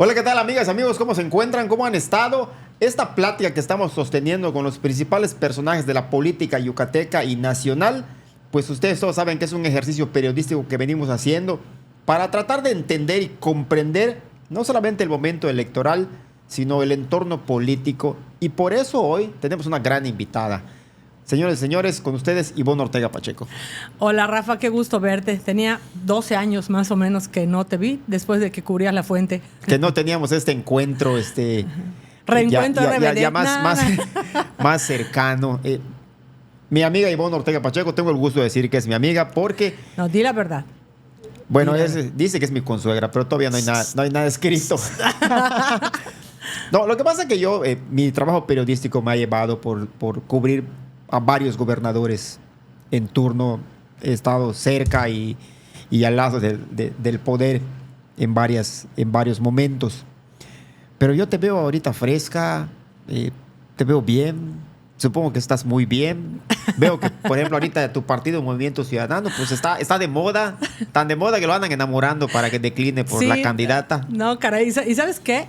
Hola, ¿qué tal, amigas, amigos? ¿Cómo se encuentran? ¿Cómo han estado? Esta plática que estamos sosteniendo con los principales personajes de la política yucateca y nacional, pues ustedes todos saben que es un ejercicio periodístico que venimos haciendo para tratar de entender y comprender no solamente el momento electoral, sino el entorno político. Y por eso hoy tenemos una gran invitada. Señores y señores, con ustedes, Ivonne Ortega Pacheco. Hola, Rafa, qué gusto verte. Tenía 12 años más o menos que no te vi después de que cubrías La Fuente. Que no teníamos este encuentro, Reencuentro ya más cercano. Mi amiga Ivonne Ortega Pacheco, tengo el gusto de decir que es mi amiga porque... No, di la verdad. Bueno, dice que es mi consuegra, pero todavía no hay nada escrito. No, lo que pasa es que yo, mi trabajo periodístico me ha llevado por cubrir a varios gobernadores en turno. He estado cerca y al lado del poder en varios momentos. Pero yo te veo ahorita fresca, te veo bien. Supongo que estás muy bien. Veo que, por ejemplo, ahorita tu partido, Movimiento Ciudadano, pues está de moda. Tan de moda que lo andan enamorando para que decline por la candidata. No, caray. ¿Y sabes qué?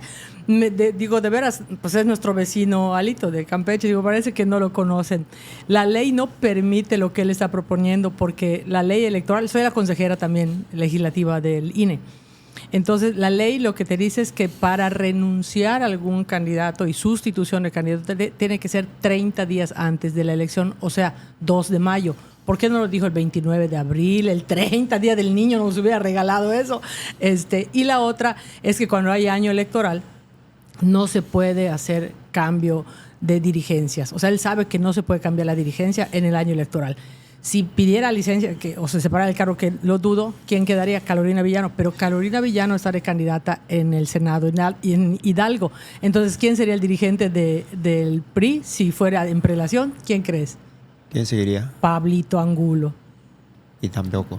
Digo, de veras, pues es nuestro vecino Alito de Campeche. Digo, parece que no lo conocen. La ley no permite lo que él está proponiendo porque la ley electoral, soy la consejera también legislativa del INE. Entonces, la ley lo que te dice es que para renunciar a algún candidato y sustitución de candidato tiene que ser 30 días antes de la elección, o sea, 2 de mayo. ¿Por qué no lo dijo el 29 de abril, el 30 día del niño, nos hubiera regalado eso? Y la otra es que cuando hay año electoral no se puede hacer cambio de dirigencias. O sea, él sabe que no se puede cambiar la dirigencia en el año electoral. Si pidiera licencia o se separara el cargo, que lo dudo, ¿quién quedaría? Carolina Villano. Pero Carolina Villano está de candidata en el Senado en Hidalgo. Entonces, ¿quién sería el dirigente del PRI si fuera en prelación? ¿Quién crees? ¿Quién seguiría? Pablito Angulo. Y tampoco.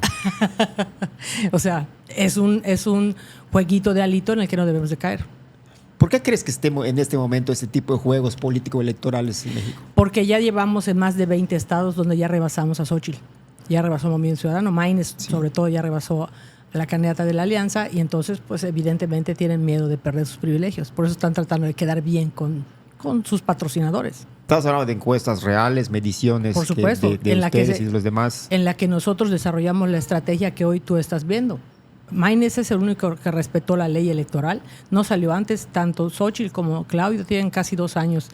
O sea, es un jueguito de Alito en el que no debemos de caer. ¿Por qué crees que estemos en este momento este tipo de juegos político-electorales en México? Porque ya llevamos en más de 20 estados donde ya rebasamos a Xóchitl. Ya rebasó Movimiento Ciudadano. Maynes, sobre todo, ya rebasó a la candidata de la alianza y entonces, pues evidentemente tienen miedo de perder sus privilegios. Por eso están tratando de quedar bien con sus patrocinadores. Estás hablando de encuestas reales, mediciones. Por supuesto, de ustedes y de los demás. En la que nosotros desarrollamos la estrategia que hoy tú estás viendo. Maynes es el único que respetó la ley electoral. No salió antes. Tanto Xóchitl como Claudio tienen casi 2 años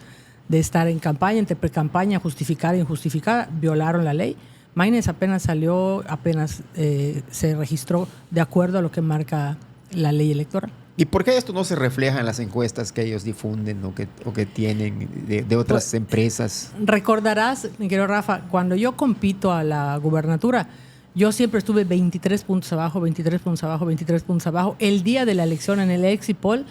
de estar en campaña, entre pre-campaña, justificada e injustificada. Violaron la ley. Maynes apenas salió, se registró de acuerdo a lo que marca la ley electoral. ¿Y por qué esto no se refleja en las encuestas que ellos difunden o que tienen de otras empresas? Recordarás, mi querido Rafa, cuando yo compito a la gubernatura, yo siempre estuve 23 puntos abajo, 23 puntos abajo, 23 puntos abajo. El día de la elección en el exit poll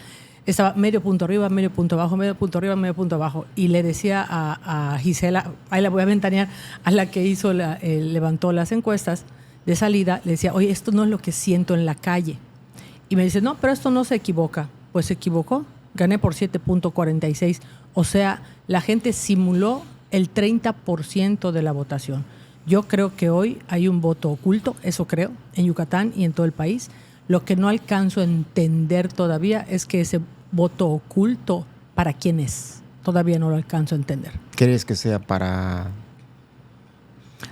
estaba medio punto arriba, medio punto abajo, medio punto arriba, medio punto abajo. Y le decía a Gisela, ahí la voy a ventanear, a la que levantó las encuestas de salida, le decía, oye, esto no es lo que siento en la calle. Y me dice, no, pero esto no se equivoca. Pues se equivocó, gané por 7.46. O sea, la gente simuló el 30% de la votación. Yo creo que hoy hay un voto oculto, eso creo, en Yucatán y en todo el país. Lo que no alcanzo a entender todavía es que ese voto oculto, ¿para quién es? Todavía no lo alcanzo a entender. ¿Crees que sea para...?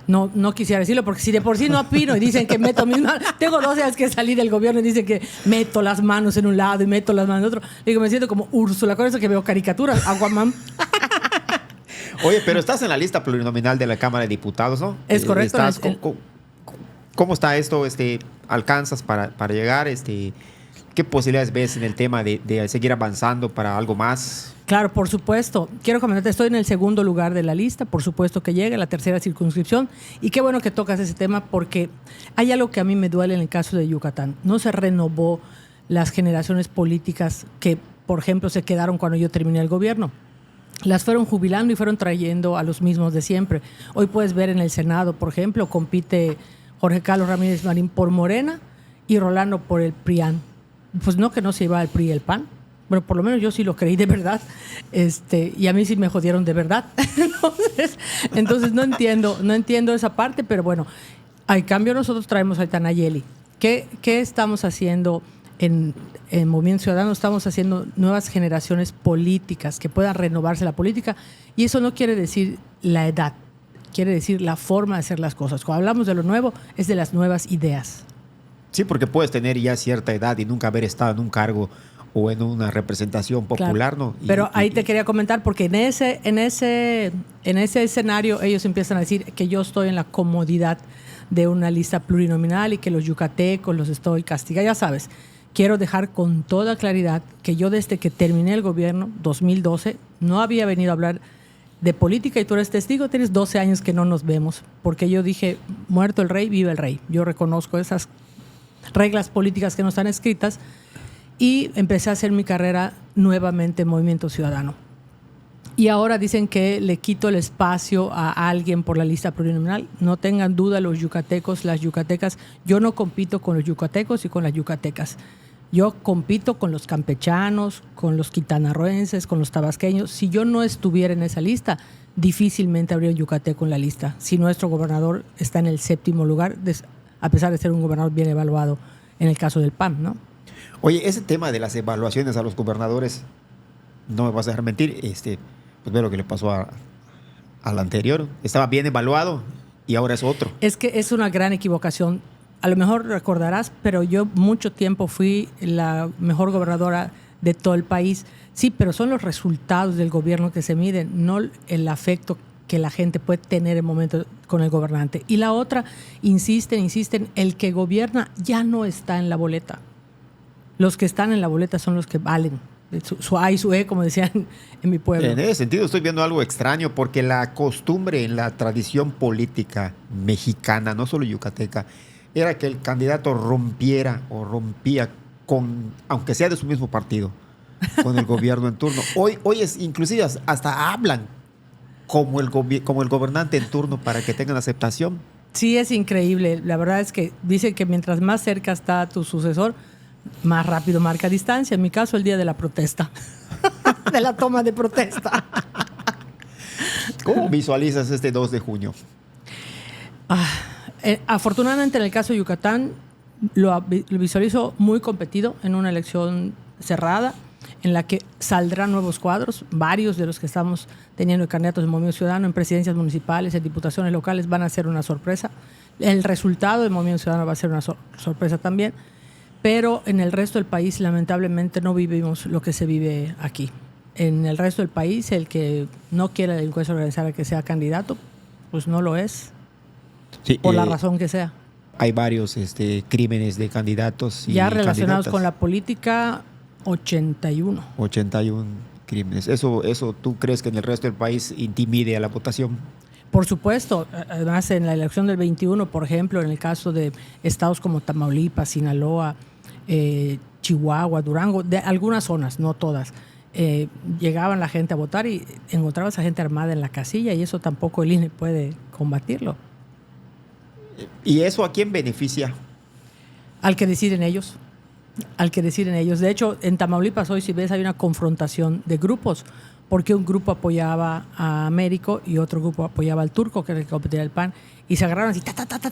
No quisiera decirlo porque si de por sí no opino y dicen que meto mis manos. Tengo 12 años que salí del gobierno y dicen que meto las manos en un lado y meto las manos en otro. Digo, me siento como Úrsula, con eso que veo caricaturas, Aquaman. Oye, pero estás en la lista plurinominal de la Cámara de Diputados, ¿no? Es correcto. ¿Cómo está esto? ¿Alcanzas para llegar? ¿Qué posibilidades ves en el tema de seguir avanzando para algo más? Claro, por supuesto. Quiero comentarte, estoy en el segundo lugar de la lista, por supuesto que llegue, la tercera circunscripción. Y qué bueno que tocas ese tema porque hay algo que a mí me duele en el caso de Yucatán. No se renovó las generaciones políticas que, por ejemplo, se quedaron cuando yo terminé el gobierno. Las fueron jubilando y fueron trayendo a los mismos de siempre. Hoy puedes ver en el Senado, por ejemplo, compite Jorge Carlos Ramírez Marín por Morena y Rolando por el PRIAN. Pues no que no se iba al PRI y el PAN. Bueno, por lo menos yo sí lo creí de verdad. Y a mí sí me jodieron de verdad. Entonces no entiendo esa parte, pero bueno, al cambio nosotros traemos a Nayeli. ¿Qué estamos haciendo en Movimiento Ciudadano estamos haciendo nuevas generaciones políticas que puedan renovarse la política, y eso no quiere decir la edad, quiere decir la forma de hacer las cosas. Cuando hablamos de lo nuevo, es de las nuevas ideas. Sí, porque puedes tener ya cierta edad y nunca haber estado en un cargo o en una representación popular, Claro. ¿no? Pero ahí te quería comentar, porque en ese escenario ellos empiezan a decir que yo estoy en la comodidad de una lista plurinominal y que los yucatecos los estoy castigando. Ya sabes, quiero dejar con toda claridad que yo desde que terminé el gobierno, 2012, no había venido a hablar de política, y tú eres testigo, tienes 12 años que no nos vemos, porque yo dije, muerto el rey, viva el rey. Yo reconozco esas reglas políticas que no están escritas, y empecé a hacer mi carrera nuevamente en Movimiento Ciudadano. Y ahora dicen que le quito el espacio a alguien por la lista plurinominal. No tengan duda los yucatecos, las yucatecas. Yo no compito con los yucatecos y con las yucatecas. Yo compito con los campechanos, con los quintanarroenses, con los tabasqueños. Si yo no estuviera en esa lista, difícilmente habría un yucateco en la lista. Si nuestro gobernador está en el 7º lugar, a pesar de ser un gobernador bien evaluado en el caso del PAN, ¿no? Oye, ese tema de las evaluaciones a los gobernadores, no me vas a dejar mentir, pues ve lo que le pasó al anterior. Estaba bien evaluado y ahora es otro. Es que es una gran equivocación. A lo mejor recordarás, pero yo mucho tiempo fui la mejor gobernadora de todo el país. Sí, pero son los resultados del gobierno que se miden, no el afecto que la gente puede tener en el momento con el gobernante. Y la otra, insisten, el que gobierna ya no está en la boleta. Los que están en la boleta son los que valen. Su A y su E, como decían en mi pueblo. En ese sentido estoy viendo algo extraño, porque la costumbre en la tradición política mexicana, no solo yucateca, era que el candidato rompía con, aunque sea de su mismo partido, con el gobierno en turno. Hoy es, inclusive hasta hablan como el gobernante en turno para que tengan aceptación. Sí, es increíble. La verdad es que dicen que mientras más cerca está tu sucesor, más rápido marca distancia. En mi caso, el día de la protesta, de la toma de protesta. ¿Cómo visualizas este 2 de junio? Afortunadamente, en el caso de Yucatán, lo visualizo muy competido en una elección cerrada, en la que saldrán nuevos cuadros. Varios de los que estamos teniendo candidatos en Movimiento Ciudadano en presidencias municipales, en diputaciones locales, van a ser una sorpresa. El resultado del Movimiento Ciudadano va a ser una sorpresa también. Pero en el resto del país, lamentablemente, no vivimos lo que se vive aquí. En el resto del país, el que no quiere la delincuencia organizada que sea candidato, pues no lo es, Sí, por la razón que sea. Hay varios crímenes de candidatos y ya relacionados candidatas. con la política, 81. 81 crímenes. ¿Eso tú crees que en el resto del país intimide a la votación? Por supuesto. Además, en la elección del 21, por ejemplo, en el caso de estados como Tamaulipas, Sinaloa, Chihuahua, Durango, de algunas zonas, no todas, llegaban la gente a votar y encontrabas a gente armada en la casilla, y eso tampoco el INE puede combatirlo. ¿Y eso a quién beneficia? Al que deciden ellos. De hecho, en Tamaulipas hoy, si ves, hay una confrontación de grupos, porque un grupo apoyaba a Américo y otro grupo apoyaba al Turco, que era el que competía el PAN, y se agarraron así,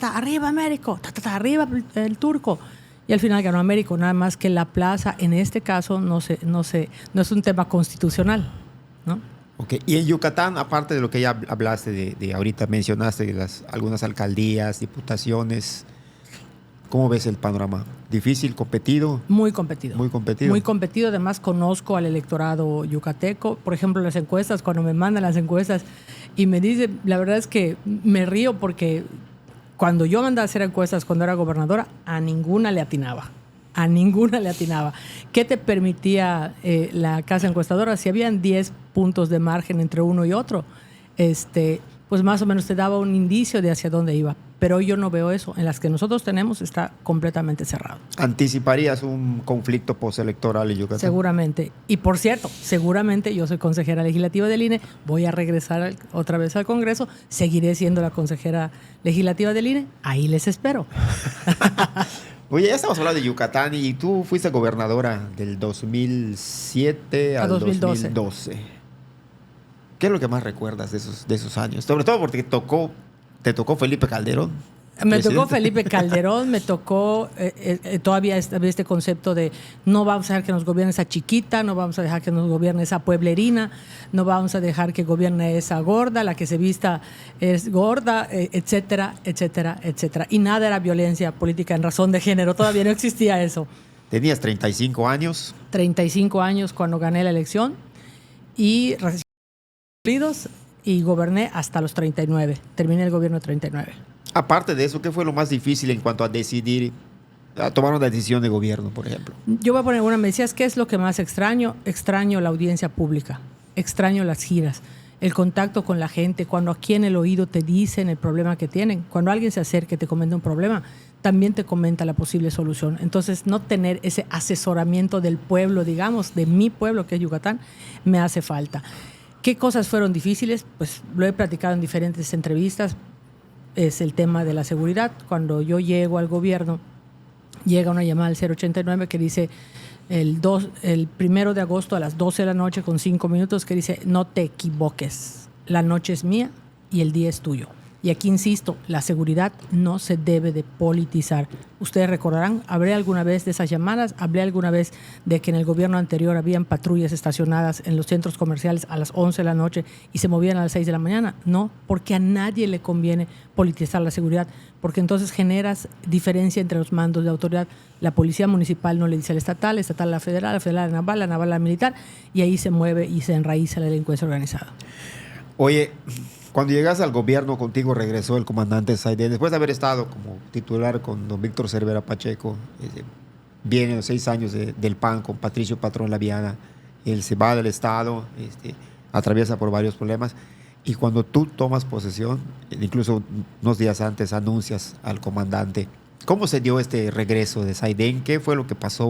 arriba Américo, arriba el Turco. Y al final ganó Américo, nada más que la plaza, en este caso, no es un tema constitucional, ¿no? Okay. Y en Yucatán, aparte de lo que ya hablaste, de ahorita mencionaste de algunas alcaldías, diputaciones, ¿cómo ves el panorama? ¿Difícil, competido? Muy competido. Muy competido. Muy competido. Además, conozco al electorado yucateco. Por ejemplo, las encuestas, cuando me mandan las encuestas y me dicen, la verdad es que me río, porque cuando yo mandaba a hacer encuestas cuando era gobernadora, a ninguna le atinaba. ¿Qué te permitía la casa encuestadora? Si habían 10 puntos de margen entre uno y otro, pues más o menos te daba un indicio de hacia dónde iba. Pero yo no veo eso. En las que nosotros tenemos está completamente cerrado. ¿Anticiparías un conflicto postelectoral en Yucatán? Seguramente. Y por cierto, seguramente yo soy consejera legislativa del INE, voy a regresar otra vez al Congreso, seguiré siendo la consejera legislativa del INE, ahí les espero. Oye, ya estamos hablando de Yucatán y tú fuiste gobernadora del 2007 al 2012. ¿Qué es lo que más recuerdas de esos años? Sobre todo porque te tocó Felipe Calderón. Me tocó presidente. Felipe Calderón, me tocó todavía este concepto de no vamos a dejar que nos gobierne esa chiquita, no vamos a dejar que nos gobierne esa pueblerina, no vamos a dejar que gobierne esa gorda, la que se vista es gorda, etcétera, etcétera, etcétera. Y nada era violencia política en razón de género, todavía no existía eso. Tenías 35 años. 35 años cuando gané la elección y recibí y goberné hasta los 39. Terminé el gobierno de 39. Aparte de eso, ¿qué fue lo más difícil en cuanto a decidir, a tomar una decisión de gobierno, por ejemplo? Yo voy a poner una, me decías, ¿qué es lo que más extraño? Extraño la audiencia pública, extraño las giras, el contacto con la gente, cuando aquí en el oído te dicen el problema que tienen. Cuando alguien se acerca y te comenta un problema, también te comenta la posible solución. Entonces, no tener ese asesoramiento del pueblo, digamos, de mi pueblo, que es Yucatán, me hace falta. ¿Qué cosas fueron difíciles? Pues lo he platicado en diferentes entrevistas. Es el tema de la seguridad. Cuando yo llego al gobierno, llega una llamada al 089 que dice el 1 de agosto a las 12 de la noche con 5 minutos, que dice: no te equivoques, la noche es mía y el día es tuyo. Y aquí insisto, la seguridad no se debe de politizar. Ustedes recordarán, hablé alguna vez de esas llamadas, hablé alguna vez de que en el gobierno anterior habían patrullas estacionadas en los centros comerciales a las 11 de la noche y se movían a las 6 de la mañana. No, porque a nadie le conviene politizar la seguridad, porque entonces generas diferencia entre los mandos de autoridad. La policía municipal no le dice al estatal, a la federal a la naval a la militar, y ahí se mueve y se enraiza la delincuencia organizada. Oye, cuando llegas al gobierno, contigo regresó el comandante Saidén, después de haber estado como titular con don Víctor Cervera Pacheco. Viene los 6 años del PAN con Patricio Patrón Laviana. Él se va del Estado, atraviesa por varios problemas. Y cuando tú tomas posesión, incluso unos días antes anuncias al comandante. ¿Cómo se dio este regreso de Saidén? ¿Qué fue lo que pasó?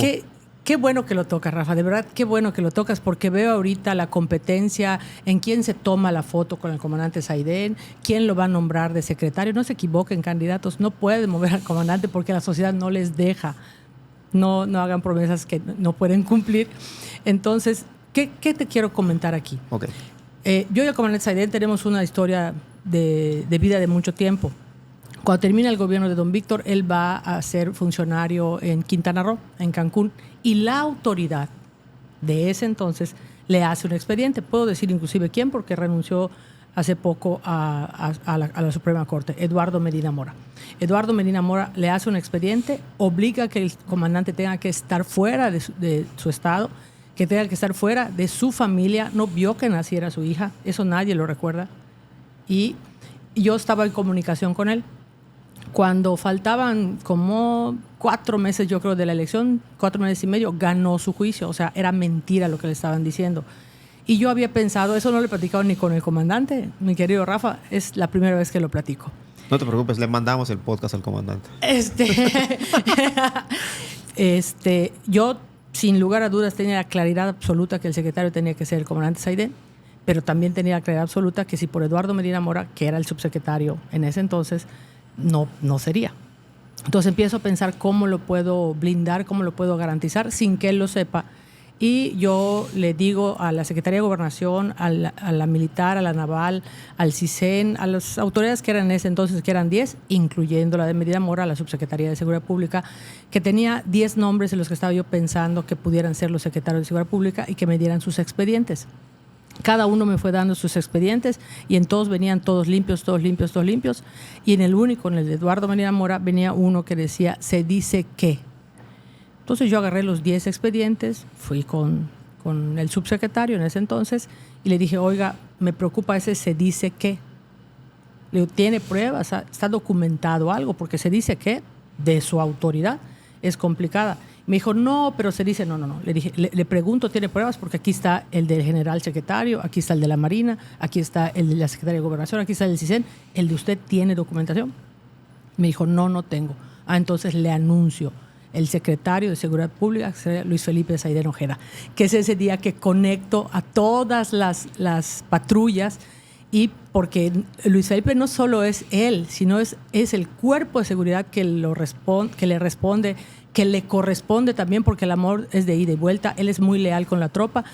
Qué bueno que lo tocas, Rafa, de verdad, qué bueno que lo tocas, porque veo ahorita la competencia en quién se toma la foto con el comandante Saidén, quién lo va a nombrar de secretario. No se equivoquen, candidatos, no pueden mover al comandante porque la sociedad no les deja. No hagan promesas que no pueden cumplir. Entonces, ¿qué te quiero comentar aquí? Okay. Yo y el comandante Saidén tenemos una historia de vida de mucho tiempo. Cuando termina el gobierno de don Víctor, él va a ser funcionario en Quintana Roo, en Cancún, y la autoridad de ese entonces le hace un expediente. Puedo decir inclusive quién, porque renunció hace poco a la Suprema Corte, Eduardo Medina Mora. Eduardo Medina Mora le hace un expediente, obliga a que el comandante tenga que estar fuera de su estado, que tenga que estar fuera de su familia. No vio que naciera su hija, eso nadie lo recuerda. Y yo estaba en comunicación con él. Cuando faltaban como 4 meses, yo creo, de la elección, 4 meses y medio, ganó su juicio. O sea, era mentira lo que le estaban diciendo. Y yo había pensado, eso no lo he platicado ni con el comandante, mi querido Rafa, es la primera vez que lo platico. No te preocupes, le mandamos el podcast al comandante. Yo, sin lugar a dudas, tenía la claridad absoluta que el secretario tenía que ser el comandante Saidén, pero también tenía la claridad absoluta que si por Eduardo Medina Mora, que era el subsecretario en ese entonces, no sería. Entonces empiezo a pensar cómo lo puedo blindar, cómo lo puedo garantizar sin que él lo sepa. Y yo le digo a la Secretaría de Gobernación, a la militar, a la naval, al CISEN, a las autoridades que eran en ese entonces, que eran 10, incluyendo la de Medina Mora, la Subsecretaría de Seguridad Pública, que tenía 10 nombres en los que estaba yo pensando que pudieran ser los secretarios de Seguridad Pública y que me dieran sus expedientes. Cada uno me fue dando sus expedientes y en todos venían todos limpios. Y en el único, en el de Eduardo Medina Mora, venía uno que decía, se dice que. Entonces yo agarré los 10 expedientes, fui con el subsecretario en ese entonces y le dije, oiga, me preocupa ese se dice que. Le digo, ¿tiene pruebas? ¿Está documentado algo? Porque se dice que de su autoridad es complicada. Me dijo, no, pero se dice, no. Le dije, le pregunto, ¿tiene pruebas? Porque aquí está el del general secretario, aquí está el de la Marina, aquí está el de la Secretaría de Gobernación, aquí está el del CISEN. ¿El de usted tiene documentación? Me dijo, no tengo. Entonces le anuncio. El secretario de Seguridad Pública, Luis Felipe Saidén Ojeda, que es ese día que conecto a todas las patrullas, y porque Luis Felipe no solo es él, sino es el cuerpo de seguridad que le responde, que le corresponde también, porque el amor es de ida y vuelta. Él es muy leal con la tropa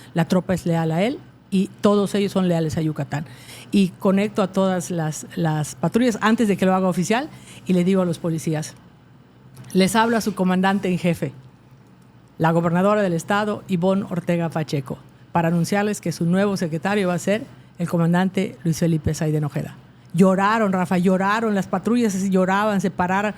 es leal a él, y todos ellos son leales a Yucatán. Y conecto a todas las patrullas antes de que lo haga oficial y le digo a los policías, les hablo a su comandante en jefe, la gobernadora del estado, Ivonne Ortega Pacheco, para anunciarles que su nuevo secretario va a ser el comandante Luis Felipe Saiden Ojeda. Lloraron, Rafa, lloraron, las patrullas lloraban, se pararon.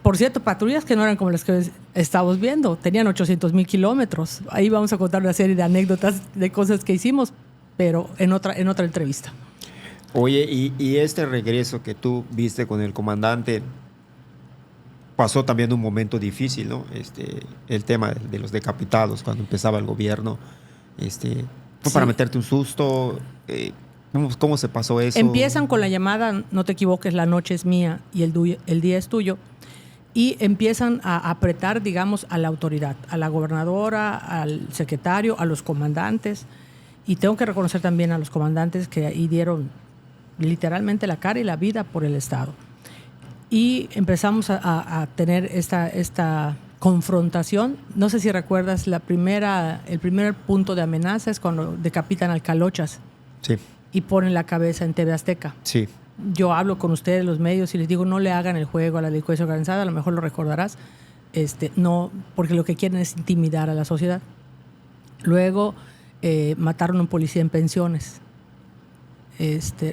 Por cierto, patrullas que no eran como las que estamos viendo, tenían 800,000 kilómetros. Ahí vamos a contar una serie de anécdotas de cosas que hicimos, pero en otra entrevista. Oye, y este regreso que tú viste con el comandante pasó también un momento difícil, ¿no? El tema de los decapitados cuando empezaba el gobierno, fue para meterte un susto. ¿Cómo se pasó eso? Empiezan con la llamada, no te equivoques, la noche es mía y el día es tuyo. Y empiezan a apretar, digamos, a la autoridad, a la gobernadora, al secretario, a los comandantes. Y tengo que reconocer también a los comandantes que ahí dieron literalmente la cara y la vida por el Estado. Y empezamos a tener esta confrontación. No sé si recuerdas, el primer punto de amenaza es cuando decapitan al Calochas. Sí. Y ponen la cabeza en TV Azteca. Sí. Yo hablo con ustedes, los medios, y les digo, no le hagan el juego a la delincuencia organizada, a lo mejor lo recordarás, no, porque lo que quieren es intimidar a la sociedad. Luego mataron a un policía en pensiones.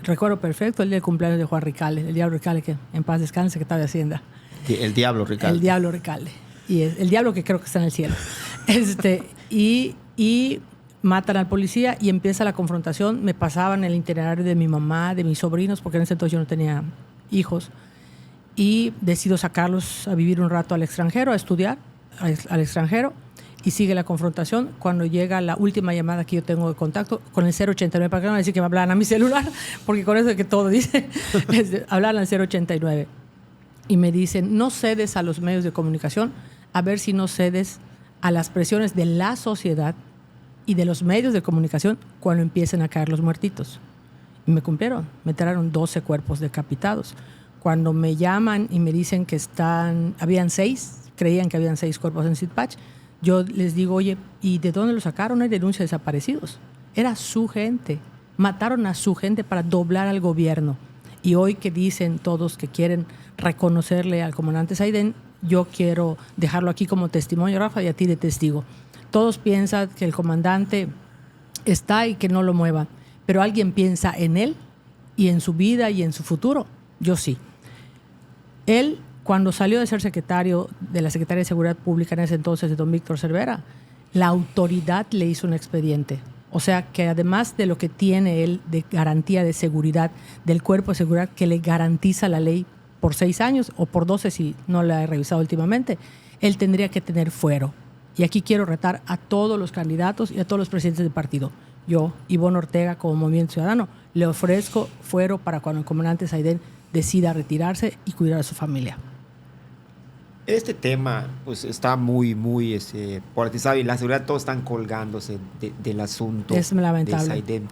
Recuerdo perfecto el día de cumpleaños de Juan Ricalde, el Diablo Ricalde, que en paz descanse, secretario de Hacienda. El Diablo Ricalde. El Diablo Ricalde. Y el diablo que creo que está en el cielo. Y matan al policía y empieza la confrontación. Me pasaban el itinerario de mi mamá, de mis sobrinos, porque en ese entonces yo no tenía hijos. Y decido sacarlos a vivir un rato al extranjero, a estudiar al extranjero. Y sigue la confrontación cuando llega la última llamada que yo tengo de contacto con el 089. Para que no me decir que me hablan a mi celular, porque con eso es que todo dice. Hablan al 089. Y me dicen, no cedes a los medios de comunicación, a ver si no cedes a las presiones de la sociedad y de los medios de comunicación cuando empiecen a caer los muertitos. Y me cumplieron, me trajeron 12 cuerpos decapitados. Cuando me llaman y me dicen que habían 6, creían que habían 6 cuerpos en Sitpach, yo les digo, oye, ¿y de dónde lo sacaron? Hay denuncia de desaparecidos. Era su gente, mataron a su gente para doblar al gobierno. Y hoy que dicen todos que quieren reconocerle al comandante Saiden, yo quiero dejarlo aquí como testimonio, Rafa, y a ti de testigo. Todos piensan que el comandante está y que no lo muevan, pero alguien piensa en él y en su vida y en su futuro. Yo sí. Él, cuando salió de ser secretario de la Secretaría de Seguridad Pública en ese entonces de don Víctor Cervera, la autoridad le hizo un expediente. O sea que además de lo que tiene él de garantía de seguridad del cuerpo de seguridad que le garantiza la ley por 6 años o por 12 si no la he revisado últimamente, él tendría que tener fuero. Y aquí quiero retar a todos los candidatos y a todos los presidentes del partido. Yo, Ivonne Ortega, como Movimiento Ciudadano, le ofrezco fuero para cuando el comandante Saiden decida retirarse y cuidar a su familia. Este tema pues está muy polarizado y la seguridad todos están colgándose del asunto. Es lamentable. De Saiden.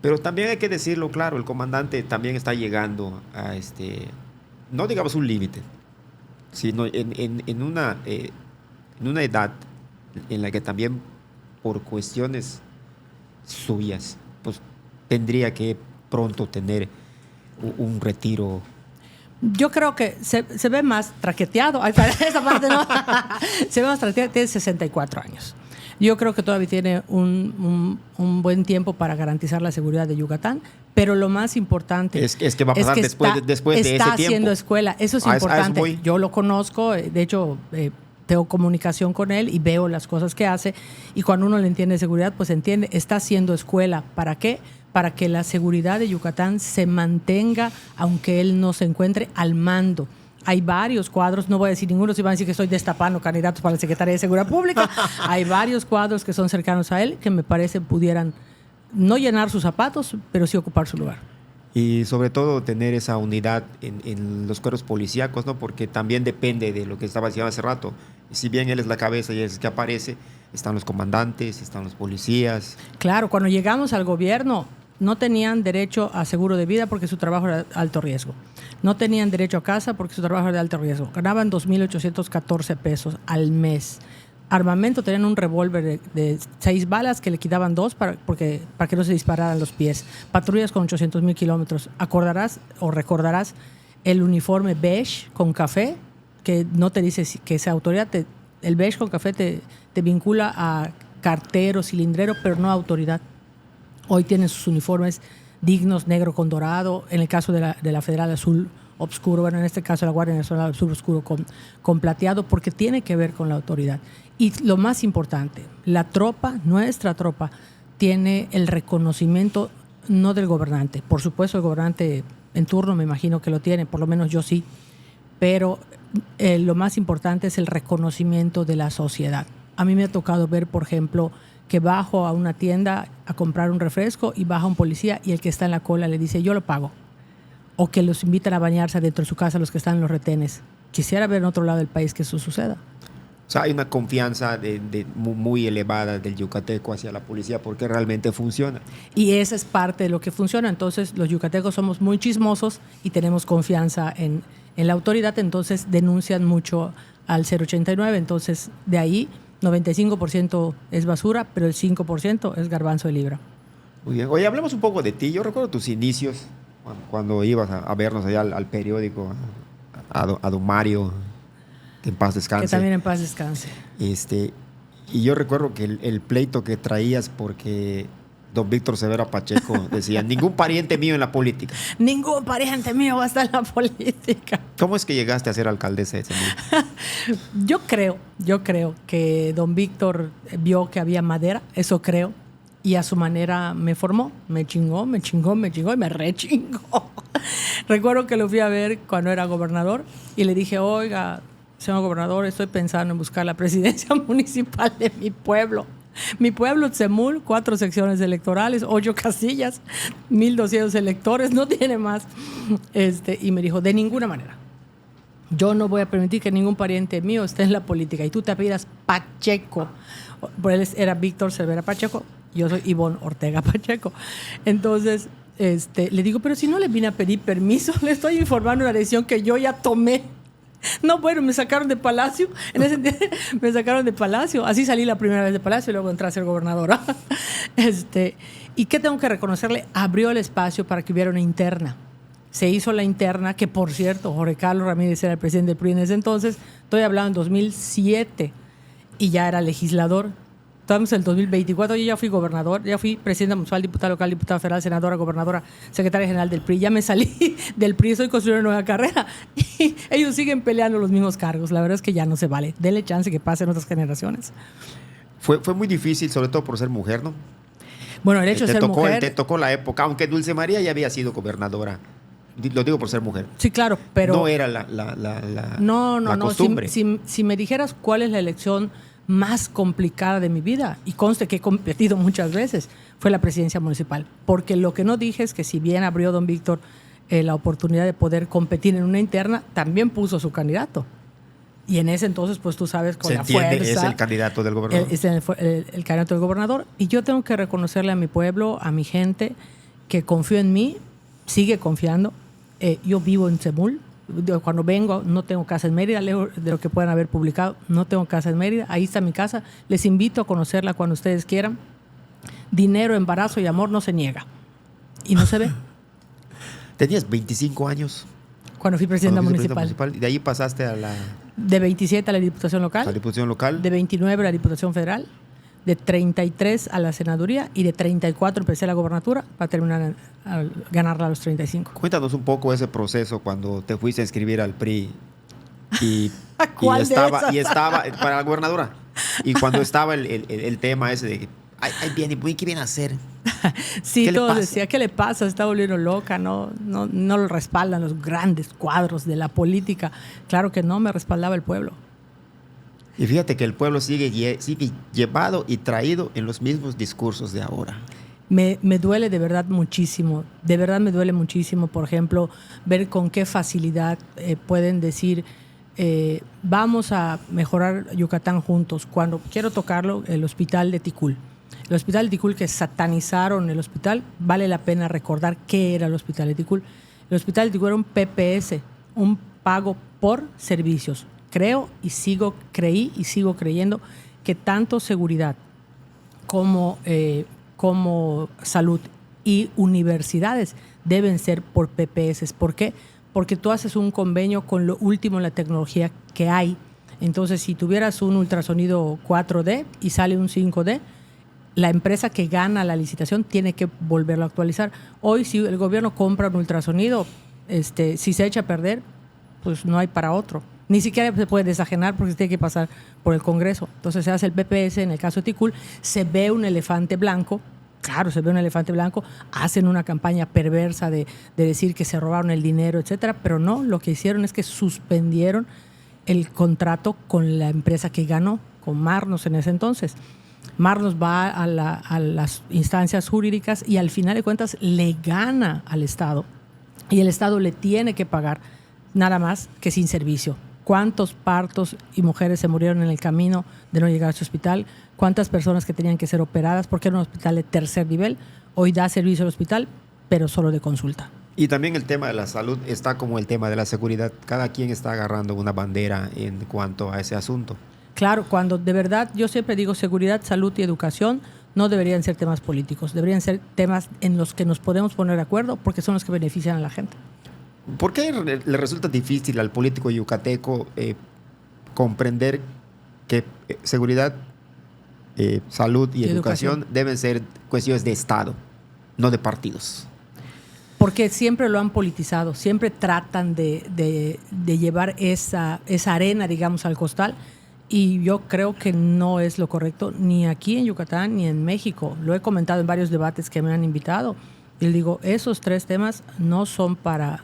Pero también hay que decirlo claro, el comandante también está llegando a no digamos un límite, sino en una edad en la que también por cuestiones suyas pues tendría que pronto tener un retiro. Yo creo que se ve más traqueteado. Esa parte no. Se ve más traqueteado. Tiene 64 años. Yo creo que todavía tiene un buen tiempo para garantizar la seguridad de Yucatán, pero lo más importante es que va a pasar después de ese tiempo. Está haciendo escuela. Eso es importante. Yo lo conozco. De hecho, tengo comunicación con él y veo las cosas que hace. Y cuando uno le entiende seguridad, pues entiende. Está haciendo escuela. ¿Para qué? Para que la seguridad de Yucatán se mantenga, aunque él no se encuentre al mando. Hay varios cuadros, no voy a decir ninguno, si van a decir que estoy destapando candidatos para la Secretaría de Seguridad Pública. Hay varios cuadros que son cercanos a él que me parece pudieran no llenar sus zapatos, pero sí ocupar su lugar. Y sobre todo tener esa unidad en los cuerpos policíacos, ¿no? Porque también depende de lo que estaba diciendo hace rato. Si bien él es la cabeza y es el que aparece, están los comandantes, están los policías. Claro, cuando llegamos al gobierno no tenían derecho a seguro de vida porque su trabajo era de alto riesgo. No tenían derecho a casa porque su trabajo era de alto riesgo. Ganaban 2,814 pesos al mes. armamento, tenían un revólver de 6 balas que le quitaban 2 para que no se dispararan los pies. Patrullas con 800,000 kilómetros. Acordarás o recordarás el uniforme beige con café, que no te dice que esa autoridad, el beige con café te vincula a cartero, cilindrero, pero no a autoridad. Hoy tienen sus uniformes dignos, negro con dorado, en el caso de la Federal azul obscuro, bueno, en este caso la Guardia Nacional azul oscuro con plateado, porque tiene que ver con la autoridad. Y lo más importante, la tropa, nuestra tropa, tiene el reconocimiento no del gobernante. Por supuesto, el gobernante en turno me imagino que lo tiene, por lo menos yo sí, pero lo más importante es el reconocimiento de la sociedad. A mí me ha tocado ver, por ejemplo, que bajo a una tienda a comprar un refresco y baja un policía y el que está en la cola le dice, yo lo pago. O que los invitan a bañarse dentro de su casa los que están en los retenes. Quisiera ver en otro lado del país que eso suceda. O sea, hay una confianza muy elevada del yucateco hacia la policía porque realmente funciona. Y esa es parte de lo que funciona. Entonces, los yucatecos somos muy chismosos y tenemos confianza en la autoridad, entonces denuncian mucho al 089. Entonces, de ahí, 95% es basura, pero el 5% es garbanzo de libra. Muy bien. Oye, hablemos un poco de ti. Yo recuerdo tus inicios cuando ibas a vernos allá al periódico, a don Mario, que en paz descanse. Que también en paz descanse. Y yo recuerdo que el pleito que traías porque don Víctor Severa Pacheco decía, ningún pariente mío en la política. Ningún pariente mío va a estar en la política. ¿Cómo es que llegaste a ser alcaldesa de Semul? Yo creo que don Víctor vio que había madera, eso creo, y a su manera me formó, me chingó y me rechingó. Recuerdo que lo fui a ver cuando era gobernador y le dije, oiga, señor gobernador, estoy pensando en buscar la presidencia municipal de mi pueblo. Mi pueblo, Semul, 4 secciones electorales, 8 casillas, 1,200 electores, no tiene más. Y me dijo, de ninguna manera. Yo no voy a permitir que ningún pariente mío esté en la política. Y tú te apellidas Pacheco. Por él era Víctor Cervera Pacheco. Yo soy Ivonne Ortega Pacheco. Entonces, le digo, pero si no le vine a pedir permiso, le estoy informando una decisión que yo ya tomé. No, bueno, me sacaron de Palacio. Me sacaron de Palacio. Así salí la primera vez de Palacio y luego entré a ser gobernadora. ¿Y qué tengo que reconocerle? Abrió el espacio para que hubiera una interna. Se hizo la interna, que por cierto, Jorge Carlos Ramírez era el presidente del PRI en ese entonces. Estoy hablando en 2007 y ya era legislador. Estamos en el 2024, yo ya fui gobernador, ya fui presidenta municipal, diputada local, diputada federal, senadora, gobernadora, secretaria general del PRI. Ya me salí del PRI, estoy construyendo una nueva carrera. Y ellos siguen peleando los mismos cargos. La verdad es que ya no se vale. Denle chance que pasen otras generaciones. Fue muy difícil, sobre todo por ser mujer, ¿no? Bueno, el hecho de ser mujer... Te tocó la época, aunque Dulce María ya había sido gobernadora. Lo digo por ser mujer. Sí, claro, pero... No era la costumbre. Si me dijeras cuál es la elección más complicada de mi vida, y conste que he competido muchas veces, fue la presidencia municipal. Porque lo que no dije es que si bien abrió don Víctor la oportunidad de poder competir en una interna, también puso su candidato. Y en ese entonces, pues tú sabes, con la fuerza... Es el candidato del gobernador. Es el candidato del gobernador. Y yo tengo que reconocerle a mi pueblo, a mi gente, que confió en mí, sigue confiando. Yo vivo en Semul. Cuando vengo, no tengo casa en Mérida, lejos de lo que puedan haber publicado, no tengo casa en Mérida, ahí está mi casa, les invito a conocerla cuando ustedes quieran. Dinero, embarazo y amor no se niega y no se ve. Tenías 25 años cuando fui presidenta municipal. Y de ahí pasaste a la... De 27 a la Diputación Local. A la Diputación Local. De 29 a la Diputación Federal. De 33 a la senaduría y de 34 empecé la gobernatura para terminar a ganarla a los 35. Cuéntanos un poco ese proceso cuando te fuiste a inscribir al PRI y estaba para la gobernadora. Y cuando estaba el tema ese de ahí viene, ¿qué viene a hacer? Sí, todos decían, ¿qué le pasa? Se está volviendo loca, no lo respaldan los grandes cuadros de la política. Claro que no, me respaldaba el pueblo. Y fíjate que el pueblo sigue llevado y traído en los mismos discursos de ahora. Me duele de verdad muchísimo, me duele muchísimo, por ejemplo, ver con qué facilidad pueden decir, vamos a mejorar Yucatán juntos. Cuando quiero tocarlo, el hospital de Ticul. El hospital de Ticul, que satanizaron el hospital, vale la pena recordar qué era el hospital de Ticul. El hospital de Ticul era un PPS, un pago por servicios. Creí y sigo creyendo que tanto seguridad como salud y universidades deben ser por PPS. ¿Por qué? Porque tú haces un convenio con lo último en la tecnología que hay. Entonces, si tuvieras un ultrasonido 4D y sale un 5D, la empresa que gana la licitación tiene que volverlo a actualizar. Hoy, si el gobierno compra un ultrasonido, si se echa a perder, pues no hay para otro. Ni siquiera se puede desajenar porque se tiene que pasar por el Congreso. Entonces se hace el PPS, en el caso de Ticul, se ve un elefante blanco. Claro, se ve un elefante blanco, hacen una campaña perversa de decir que se robaron el dinero, etcétera, pero no, lo que hicieron es que suspendieron el contrato con la empresa que ganó, con Marnos en ese entonces. Marnos va a las instancias jurídicas y al final de cuentas le gana al Estado y el Estado le tiene que pagar nada más que sin servicio. ¿Cuántos partos y mujeres se murieron en el camino de no llegar a su hospital? ¿Cuántas personas que tenían que ser operadas? Porque era un hospital de tercer nivel. Hoy da servicio al hospital, pero solo de consulta. Y también el tema de la salud está como el tema de la seguridad. Cada quien está agarrando una bandera en cuanto a ese asunto. Claro, cuando de verdad, yo siempre digo seguridad, salud y educación no deberían ser temas políticos. Deberían ser temas en los que nos podemos poner de acuerdo porque son los que benefician a la gente. ¿Por qué le resulta difícil al político yucateco comprender que seguridad, salud y educación deben ser cuestiones de Estado, no de partidos? Porque siempre lo han politizado, siempre tratan de llevar esa arena, digamos, al costal, y yo creo que no es lo correcto, ni aquí en Yucatán ni en México. Lo he comentado en varios debates que me han invitado. Y le digo, esos tres temas no son para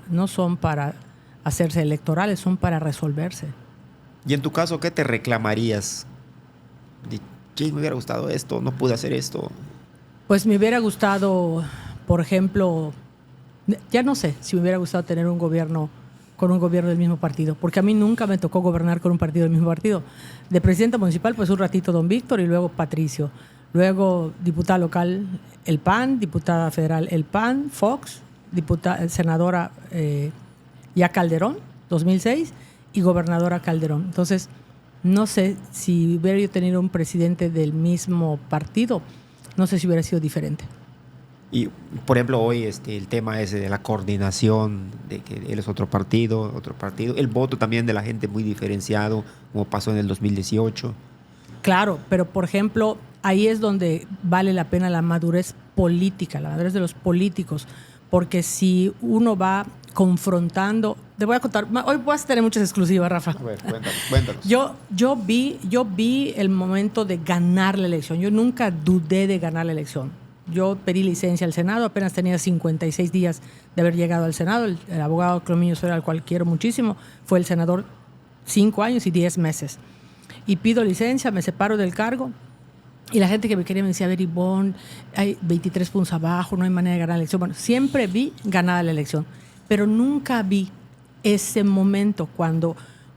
hacerse electorales, son para resolverse. Y en tu caso, ¿qué te reclamarías? ¿Qué me hubiera gustado esto? No pude hacer esto. Pues me hubiera gustado, por ejemplo, ya no sé si me hubiera gustado tener un gobierno con un gobierno del mismo partido, porque a mí nunca me tocó gobernar con un partido del mismo partido. De presidenta municipal, pues un ratito don Víctor y luego Patricio. Luego diputada local el PAN, diputada federal el PAN, Fox, senadora ya Calderón, 2006, y gobernadora Calderón. Entonces, no sé si hubiera yo tenido un presidente del mismo partido, no sé si hubiera sido diferente. Y, por ejemplo, hoy el tema ese de la coordinación, de que él es otro partido, el voto también de la gente muy diferenciado, como pasó en el 2018. Claro, pero por ejemplo, ahí es donde vale la pena la madurez política, la madurez de los políticos, porque si uno va confrontando, te voy a contar, hoy vas a tener muchas exclusivas, Rafa. A ver, cuéntanos. Yo vi el momento de ganar la elección, yo nunca dudé de ganar la elección. Yo pedí licencia al Senado, apenas tenía 56 días de haber llegado al Senado, el abogado Clominio Suera, al cual quiero muchísimo, fue el senador 5 años y 10 meses. Y pido licencia, me separo del cargo y la gente que me quería me decía, a ver, Ivonne, hay 23 puntos abajo, no hay manera de ganar la elección. Bueno, siempre vi ganada la elección, pero nunca vi ese momento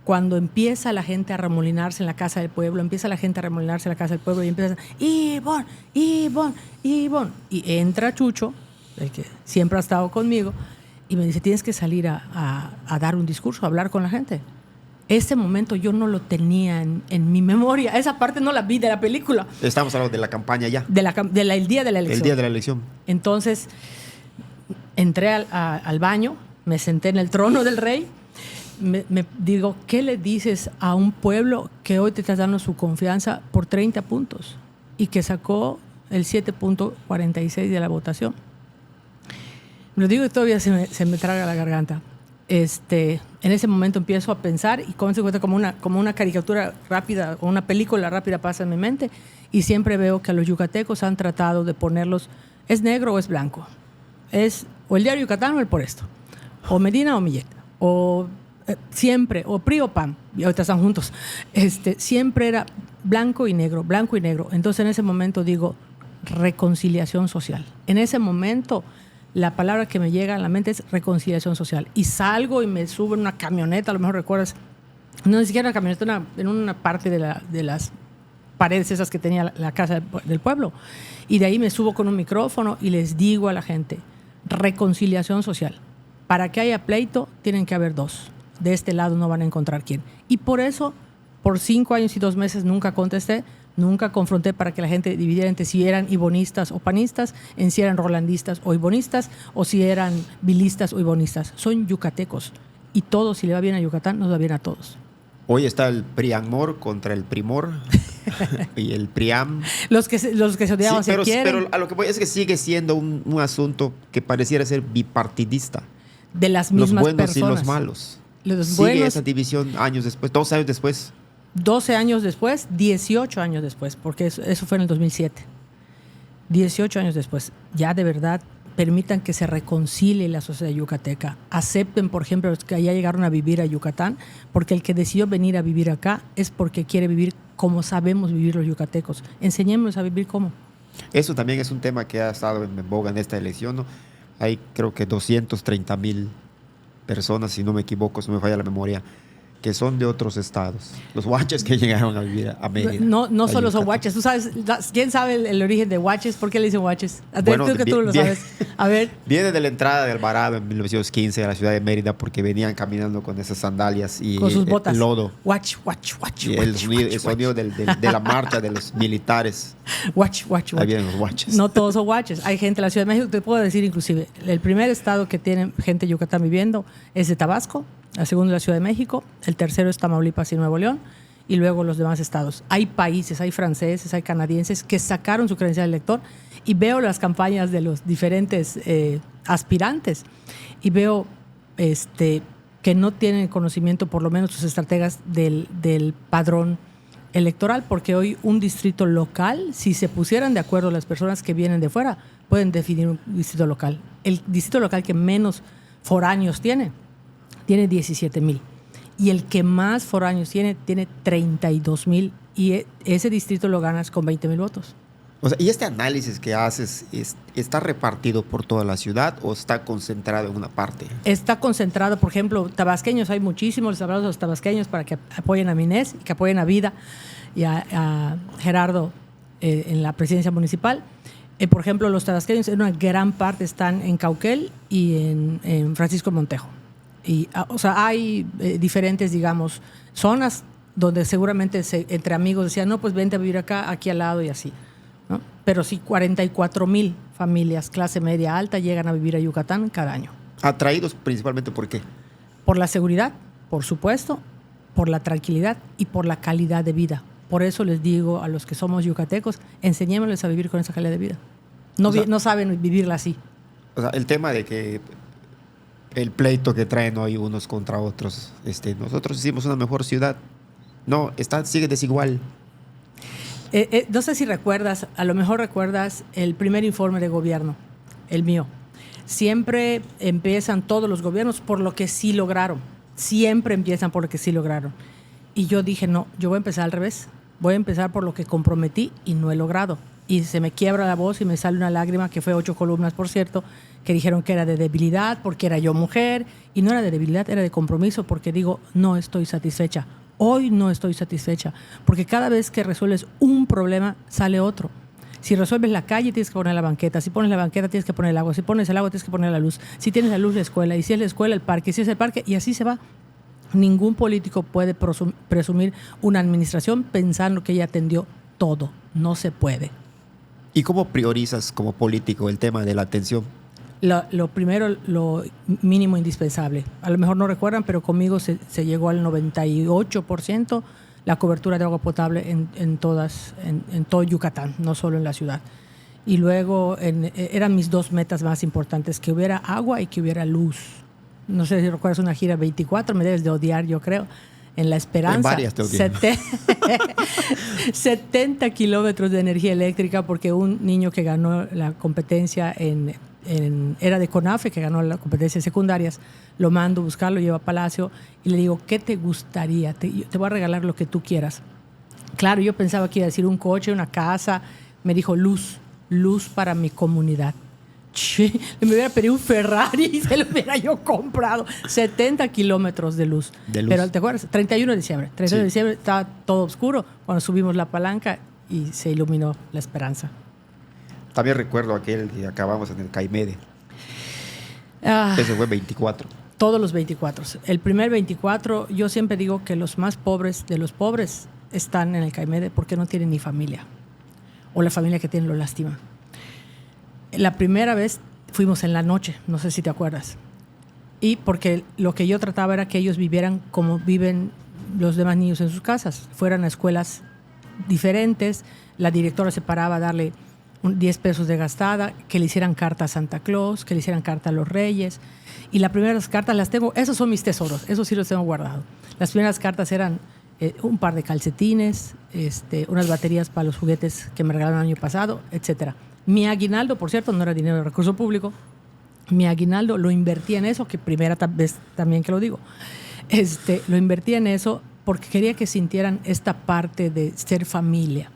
cuando empieza la gente a remolinarse en la Casa del Pueblo, empieza la gente a remolinarse en la Casa del Pueblo y empieza, Ivonne, Ivonne, Ivonne. Y entra Chucho, el que siempre ha estado conmigo, y me dice, tienes que salir a dar un discurso, a hablar con la gente. Ese momento yo no lo tenía en mi memoria. Esa parte no la vi de la película. Estamos hablando de la campaña ya. El día de la elección. El día de la elección. Entonces, entré al baño, me senté en el trono del rey, me digo, ¿qué le dices a un pueblo que hoy te está dando su confianza por 30 puntos y que sacó el 7.46 de la votación? Lo digo y todavía se me traga la garganta. En ese momento empiezo a pensar y como se cuenta como una caricatura rápida o una película rápida pasa en mi mente y siempre veo que a los yucatecos han tratado de ponerlos, es negro o es blanco, es o el diario Yucatán o el Por Esto, o Medina o Millet, o siempre, o PRI o PAN, y ahorita están juntos, siempre era blanco y negro. Entonces en ese momento digo reconciliación social. En ese momento la palabra que me llega a la mente es reconciliación social. Y salgo y me subo en una camioneta, a lo mejor recuerdas, no ni siquiera una camioneta, en una parte de las paredes esas que tenía la Casa del Pueblo. Y de ahí me subo con un micrófono y les digo a la gente, reconciliación social. Para que haya pleito, tienen que haber dos. De este lado no van a encontrar quién. Y por eso Por 5 años y 2 meses nunca contesté, nunca confronté para que la gente dividiera entre si eran ibonistas o panistas, en si eran rolandistas o ibonistas, o si eran vilistas o ibonistas. Son yucatecos. Y todos, si le va bien a Yucatán, nos va bien a todos. Hoy está el PRIAMOR contra el PRIMOR y el PRIAM. Los que se odiaban Sí, se quieren. pero a lo que voy es que sigue siendo un asunto que pareciera ser bipartidista. De las mismas los buenos personas. y los malos. Los Sigue buenos, esa división años después, 2 años después. 12 años después, 18 años después, porque eso fue en el 2007. 18 años después, ya de verdad permitan que se reconcilie la sociedad yucateca. Acepten, por ejemplo, los que ya llegaron a vivir a Yucatán, porque el que decidió venir a vivir acá es porque quiere vivir como sabemos vivir los yucatecos. Enseñémosles a vivir cómo. Eso también es un tema que ha estado en boga en esta elección, ¿no? Hay creo que 230,000 personas, si no me equivoco, si no me falla la memoria, que son de otros estados. Los huaches que llegaron a vivir a Mérida. No a solo son Yucatán. huaches. ¿Tú sabes? ¿Quién sabe el origen de huaches? ¿Por qué le dicen huaches? Bueno, Tú que tú lo sabes. A ver. Viene de la entrada de Alvarado en 1915 a la ciudad de Mérida porque venían caminando con esas sandalias y Con sus botas. el lodo. Watch. Y el sonido de la marcha de los militares. Watch. Ahí vienen los huaches. No todos son huaches. Hay gente en la Ciudad de México, te puedo decir inclusive, el primer estado que tiene gente de Yucatán viviendo es de Tabasco, el segundo es la Ciudad de México, el tercero es Tamaulipas y Nuevo León, y luego los demás estados. Hay países, hay franceses, hay canadienses que sacaron su credencial de elector, y veo las campañas de los diferentes aspirantes y veo que no tienen conocimiento, por lo menos sus estrategas, del padrón electoral, porque hoy un distrito local, si se pusieran de acuerdo las personas que vienen de fuera, pueden definir un distrito local. El distrito local que menos foráneos tiene 17,000. Y el que más foráneos tiene 32,000. Y ese distrito lo ganas con 20,000 votos. O sea, ¿y este análisis que haces está repartido por toda la ciudad o está concentrado en una parte? Está concentrado, por ejemplo, tabasqueños, hay muchísimos, les hablamos a los tabasqueños para que apoyen a Minés y que apoyen a Vida y a Gerardo en la presidencia municipal. Por ejemplo, los tabasqueños en una gran parte están en Cauquel y en Francisco Montejo. Y, o sea, hay diferentes, digamos, zonas donde seguramente entre amigos decían, no, pues vente a vivir acá, aquí al lado y así, ¿no? Pero sí, 44,000 familias clase media alta llegan a vivir a Yucatán cada año. Atraídos principalmente ¿por qué? Por la seguridad, por supuesto, por la tranquilidad y por la calidad de vida. Por eso les digo a los que somos yucatecos, enseñémosles a vivir con esa calidad de vida. No saben vivirla así. O sea, el tema de que el pleito que traen hoy unos contra otros, nosotros hicimos una mejor ciudad. No, sigue desigual. No sé si recuerdas, a lo mejor recuerdas el primer informe de gobierno, el mío. Siempre empiezan todos los gobiernos por lo que sí lograron. Siempre empiezan por lo que sí lograron. Y yo dije, no, yo voy a empezar al revés. Voy a empezar por lo que comprometí y no he logrado. Y se me quiebra la voz y me sale una lágrima, que fue 8 columnas, por cierto, que dijeron que era de debilidad porque era yo mujer. Y no era de debilidad, era de compromiso, porque digo, no estoy satisfecha. Hoy no estoy satisfecha, porque cada vez que resuelves un problema, sale otro. Si resuelves la calle, tienes que poner la banqueta. Si pones la banqueta, tienes que poner el agua. Si pones el agua, tienes que poner la luz. Si tienes la luz, la escuela. Y si es la escuela, el parque. Si es el parque, y así se va. Ningún político puede presumir una administración pensando que ella atendió todo. No se puede. ¿Y cómo priorizas como político el tema de la atención? Lo primero, lo mínimo indispensable. A lo mejor no recuerdan, pero conmigo se llegó al 98% la cobertura de agua potable en todo Yucatán, no solo en la ciudad. Y luego eran mis 2 metas más importantes, que hubiera agua y que hubiera luz. No sé si recuerdas una gira 24, me debes de odiar, yo creo, en La Esperanza. En varias te odié. 70 kilómetros de energía eléctrica, porque un niño que ganó la competencia era de CONAFE, que ganó la competencia de secundarias, lo mando a buscar, lo llevo a Palacio y le digo, ¿qué te gustaría? Te voy a regalar lo que tú quieras. Claro, yo pensaba que iba a decir un coche, una casa. Me dijo, luz para mi comunidad. Che, me hubiera pedido un Ferrari y se lo hubiera yo comprado. 70 kilómetros de luz. Pero ¿te acuerdas? 31 de diciembre. 31 de diciembre estaba todo oscuro cuando subimos la palanca y se iluminó La Esperanza. También recuerdo aquel que acabamos en el Caimede. Ese fue 24. Todos los 24. El primer 24, yo siempre digo que los más pobres de los pobres están en el CAIMEDE porque no tienen ni familia. O la familia que tienen lo lastima. La primera vez fuimos en la noche, no sé si te acuerdas. Y porque lo que yo trataba era que ellos vivieran como viven los demás niños en sus casas. Fueran a escuelas diferentes. La directora se paraba a darle 10 pesos de gastada, que le hicieran carta a Santa Claus, que le hicieran carta a los Reyes. Y las primeras cartas las tengo, esos son mis tesoros, esos sí los tengo guardados. Las primeras cartas eran un par de calcetines, unas baterías para los juguetes que me regalaron el año pasado, etc. Mi aguinaldo, por cierto, no era dinero de recurso público, mi aguinaldo lo invertí en eso, que primera vez también que lo digo. Lo invertí en eso porque quería que sintieran esta parte de ser familia.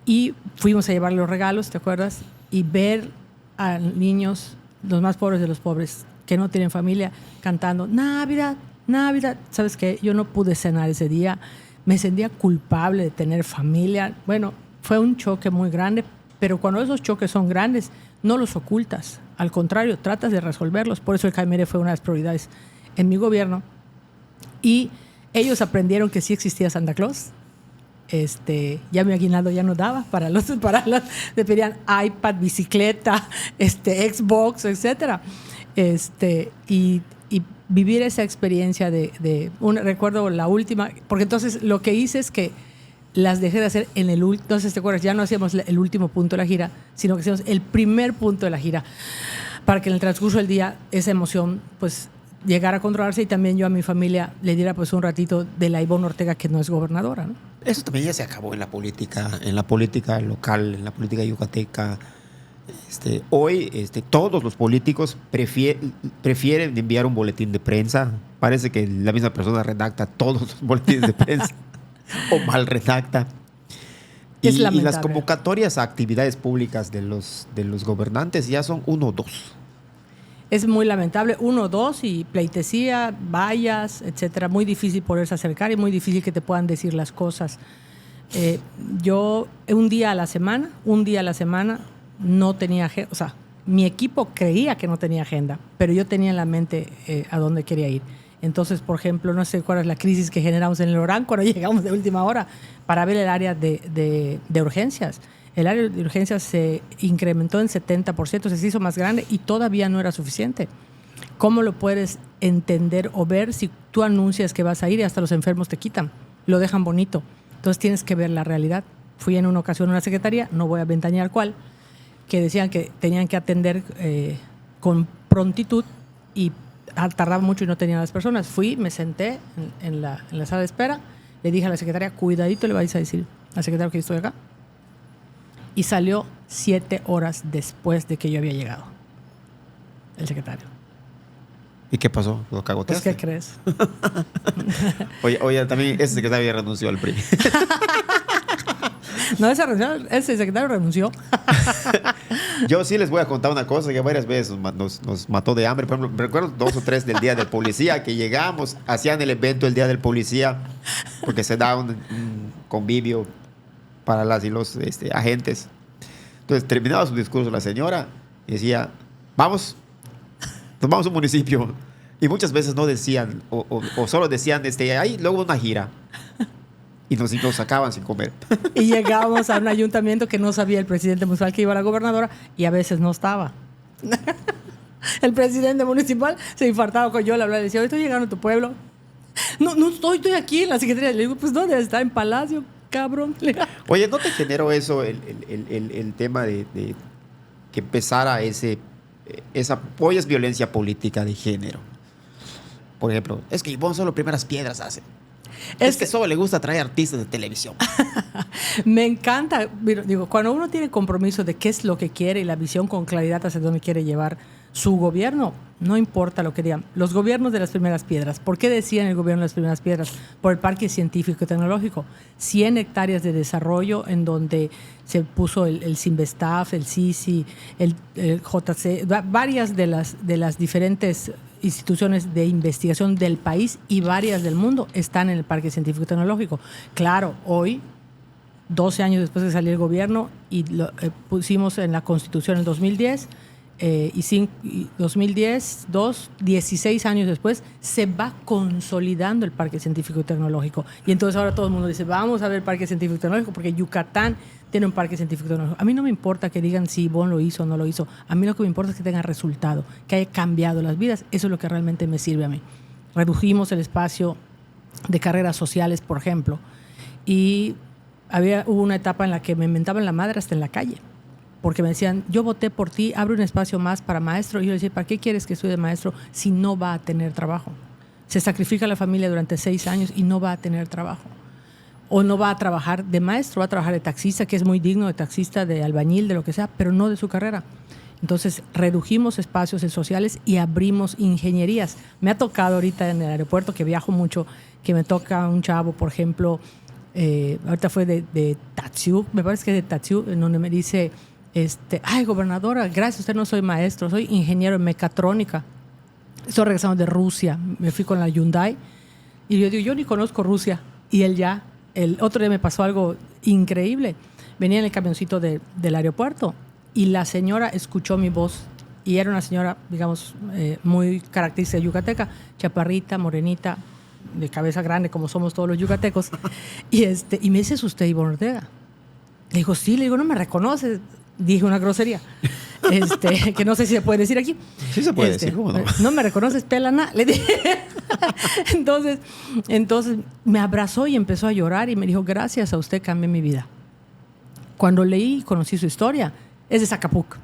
Y fuimos a llevar los regalos, ¿te acuerdas? Y ver a niños, los más pobres de los pobres, que no tienen familia, cantando Navidad, Navidad. ¿Sabes qué? Yo no pude cenar ese día. Me sentía culpable de tener familia. Bueno, fue un choque muy grande, pero cuando esos choques son grandes, no los ocultas. Al contrario, tratas de resolverlos. Por eso el CAIMEDE fue una de las prioridades en mi gobierno. Y ellos aprendieron que sí existía Santa Claus. Ya mi aguinaldo ya no daba para los le pedían iPad, bicicleta, Xbox, etcétera. Y vivir esa experiencia recuerdo la última, porque entonces lo que hice es que las dejé de hacer en el último, entonces te acuerdas, ya no hacíamos el último punto de la gira, sino que hacíamos el primer punto de la gira, para que en el transcurso del día esa emoción pues llegara a controlarse y también yo a mi familia le diera pues un ratito de la Ivonne Ortega, que no es gobernadora, ¿no? Eso también ya se acabó en la política local, en la política yucateca. Hoy todos los políticos prefieren enviar un boletín de prensa. Parece que la misma persona redacta todos los boletines de prensa o mal redacta. Y las convocatorias a actividades públicas de los gobernantes ya son 1 o 2. Es muy lamentable, 1 o 2 y pleitesía, vallas, etcétera. Muy difícil poderse acercar y muy difícil que te puedan decir las cosas. Yo un día a la semana no tenía agenda. O sea, mi equipo creía que no tenía agenda, pero yo tenía en la mente a dónde quería ir. Entonces, por ejemplo, no sé cuál es la crisis que generamos en el Orán cuando llegamos de última hora para ver el área de urgencias. El área de urgencias se incrementó en 70%, se hizo más grande y todavía no era suficiente. ¿Cómo lo puedes entender o ver si tú anuncias que vas a ir y hasta los enfermos te quitan? Lo dejan bonito. Entonces tienes que ver la realidad. Fui en una ocasión a una secretaría, no voy a ventanear cuál, que decían que tenían que atender con prontitud y tardaba mucho y no tenían las personas. Fui, me senté en la sala de espera, le dije a la secretaria, cuidadito le vais a decir al secretario que estoy acá. Y salió 7 horas después de que yo había llegado, el secretario. ¿Y qué pasó? ¿Lo cagoteaste? Pues, ¿qué crees? Oye, también ese secretario ya renunció al PRI. No, ese secretario renunció. Yo sí les voy a contar una cosa que varias veces nos mató de hambre. Por ejemplo, recuerdo 2 o 3 del Día del Policía que llegamos, hacían el evento el Día del Policía porque se da un convivio para las y los agentes. Entonces terminaba su discurso la señora y decía, nos vamos a un municipio. Y muchas veces no decían, o solo decían, ahí luego una gira. Y nos sacaban sin comer. Y llegábamos a un ayuntamiento que no sabía el presidente municipal que iba a la gobernadora y a veces no estaba. El presidente municipal se infartaba con yo, le hablaba y decía, estoy llegando a tu pueblo. No estoy aquí en la secretaría. Le digo, pues ¿dónde está? En Palacio, cabrón. Oye, ¿no te generó eso el tema de que empezara esa hoy es violencia política de género? Por ejemplo, es que Ivonne solo primeras piedras hace. Es que solo le gusta traer artistas de televisión. Me encanta, digo, cuando uno tiene compromiso de qué es lo que quiere y la visión con claridad hacia dónde quiere llevar su gobierno, no importa lo que digan. Los gobiernos de las primeras piedras, ¿por qué decían el gobierno de las primeras piedras? Por el Parque Científico y Tecnológico. 100 hectáreas de desarrollo en donde se puso el Sinvestaf, el CICI, el JC, varias de las diferentes instituciones de investigación del país y varias del mundo están en el Parque Científico y Tecnológico. Claro, hoy, 12 años después de salir el gobierno, y lo pusimos en la Constitución en 2010, y 2010, 16 años después, se va consolidando el Parque Científico y Tecnológico. Y entonces ahora todo el mundo dice, vamos a ver el Parque Científico y Tecnológico, porque Yucatán tiene un Parque Científico y Tecnológico. A mí no me importa que digan si Ivonne lo hizo o no lo hizo. A mí lo que me importa es que tenga resultado, que haya cambiado las vidas. Eso es lo que realmente me sirve a mí. Redujimos el espacio de carreras sociales, por ejemplo, y hubo una etapa en la que me inventaban la madre hasta en la calle, porque me decían, yo voté por ti, abre un espacio más para maestro. Y yo les decía, ¿para qué quieres que estudie maestro si no va a tener trabajo? Se sacrifica la familia durante 6 años y no va a tener trabajo. O no va a trabajar de maestro, va a trabajar de taxista, que es muy digno, de taxista, de albañil, de lo que sea, pero no de su carrera. Entonces, redujimos espacios sociales y abrimos ingenierías. Me ha tocado ahorita en el aeropuerto, que viajo mucho, que me toca un chavo, por ejemplo, ahorita fue de Tatsu, me parece que es de Tatsu, en donde me dice, ay, gobernadora, gracias, usted no soy maestro, soy ingeniero en mecatrónica. Estoy regresando de Rusia, me fui con la Hyundai, y yo digo, yo ni conozco Rusia, y él ya. El otro día me pasó algo increíble. Venía en el camioncito del aeropuerto y la señora escuchó mi voz y era una señora, digamos, muy característica yucateca, chaparrita, morenita, de cabeza grande, como somos todos los yucatecos. Y me dice, ¿es usted Ivonne Ortega? Le digo, sí. Le digo, no me reconoce. Dije una grosería. Que no sé si se puede decir aquí. Sí se puede decir, ¿cómo no? No me reconoces, pelana, le dije. Entonces me abrazó y empezó a llorar y me dijo, gracias a usted cambié mi vida. Cuando leí y conocí su historia, es de Zacapuc.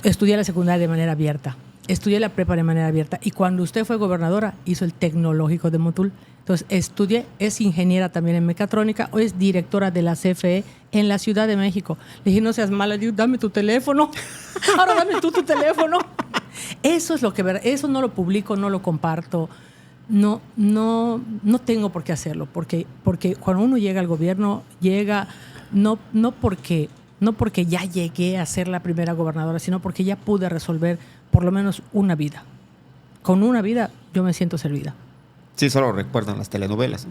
Estudié la secundaria de manera abierta, estudié la prepa de manera abierta y cuando usted fue gobernadora hizo el tecnológico de Motul. Entonces estudié, es ingeniera también en mecatrónica o es directora de la CFE en la Ciudad de México. Le dije, no seas mala, dame tu teléfono. Ahora dame tú tu teléfono. Eso es lo que eso no lo publico, no lo comparto. No tengo por qué hacerlo, porque cuando uno llega al gobierno, llega no porque ya llegué a ser la primera gobernadora, sino porque ya pude resolver por lo menos una vida. Con una vida yo me siento servida. Sí, solo recuerdan las telenovelas.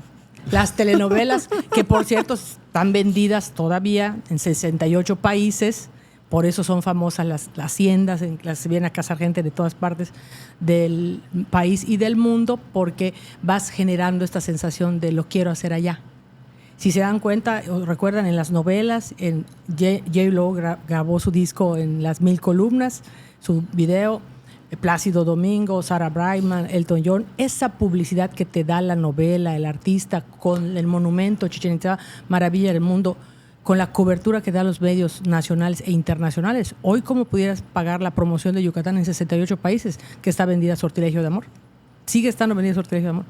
Las telenovelas, que por cierto están vendidas todavía en 68 países, por eso son famosas las haciendas, en las se viene a casar gente de todas partes del país y del mundo, porque vas generando esta sensación de lo quiero hacer allá. Si se dan cuenta, o recuerdan en las novelas, J-Lo grabó su disco en las 1000 columnas, su video, Plácido Domingo, Sarah Brightman, Elton John, esa publicidad que te da la novela, el artista, con el monumento Chichén Itzá, maravilla del mundo, con la cobertura que da los medios nacionales e internacionales. Hoy, ¿cómo pudieras pagar la promoción de Yucatán en 68 países que está vendida a Sortilegio de Amor? Sigue estando vendida a Sortilegio de Amor.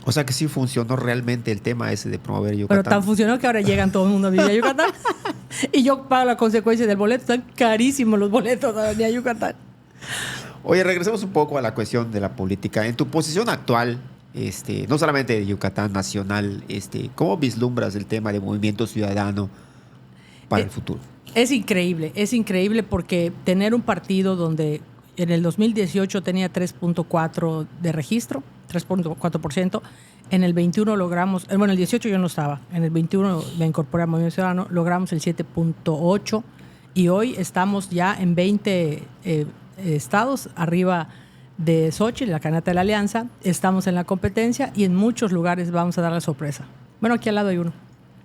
O sea que sí funcionó realmente el tema ese de promover Yucatán. Pero tan funcionó que ahora llegan todo el mundo a vivir a Yucatán. Y yo pago la consecuencia del boleto. Están carísimos los boletos a venir a Yucatán. Oye, regresemos un poco a la cuestión de la política. En tu posición actual, no solamente de Yucatán nacional, ¿cómo vislumbras el tema de movimiento ciudadano para el futuro? Es increíble porque tener un partido donde en el 2018 tenía 3.4% de registro, 3.4%, en el 21 logramos, bueno, el 18 yo no estaba, en el 21 me incorporé al Movimiento Ciudadano, logramos el 7.8% y hoy estamos ya en 20 estados arriba de Xochitl, la candidata de la Alianza, estamos en la competencia y en muchos lugares vamos a dar la sorpresa. Bueno, aquí al lado hay uno.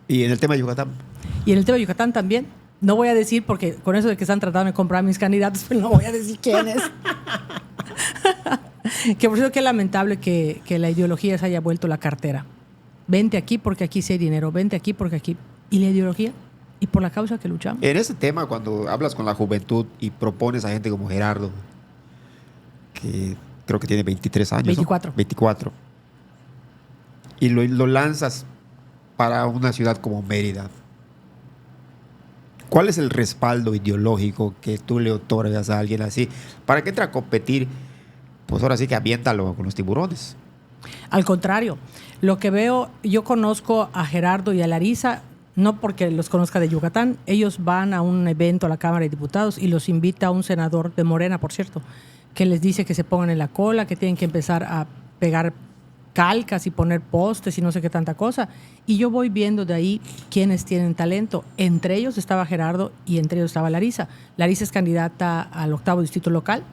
¿Y en el tema de Yucatán? Y en el tema de Yucatán también. No voy a decir, porque con eso de que están tratando de comprar mis candidatos, pues no voy a decir quién es. Que por cierto, que es lamentable que la ideología se haya vuelto la cartera. Vente aquí porque aquí sí hay dinero, vente aquí porque aquí. ¿Y la ideología? ¿Y por la causa que luchamos? En ese tema, cuando hablas con la juventud y propones a gente como Gerardo, que creo que tiene 23 años. 24. ¿No? 24. Y lo lanzas para una ciudad como Mérida. ¿Cuál es el respaldo ideológico que tú le otorgas a alguien así para que entre a competir? Pues ahora sí que aviéntalo con los tiburones. Al contrario, lo que veo, yo conozco a Gerardo y a Larisa, no porque los conozca de Yucatán, ellos van a un evento a la Cámara de Diputados y los invita a un senador de Morena, por cierto, que les dice que se pongan en la cola, que tienen que empezar a pegar calcas y poner postes y no sé qué tanta cosa. Y yo voy viendo de ahí quiénes tienen talento. Entre ellos estaba Gerardo y entre ellos estaba Larisa. Larisa es candidata al 8º distrito local.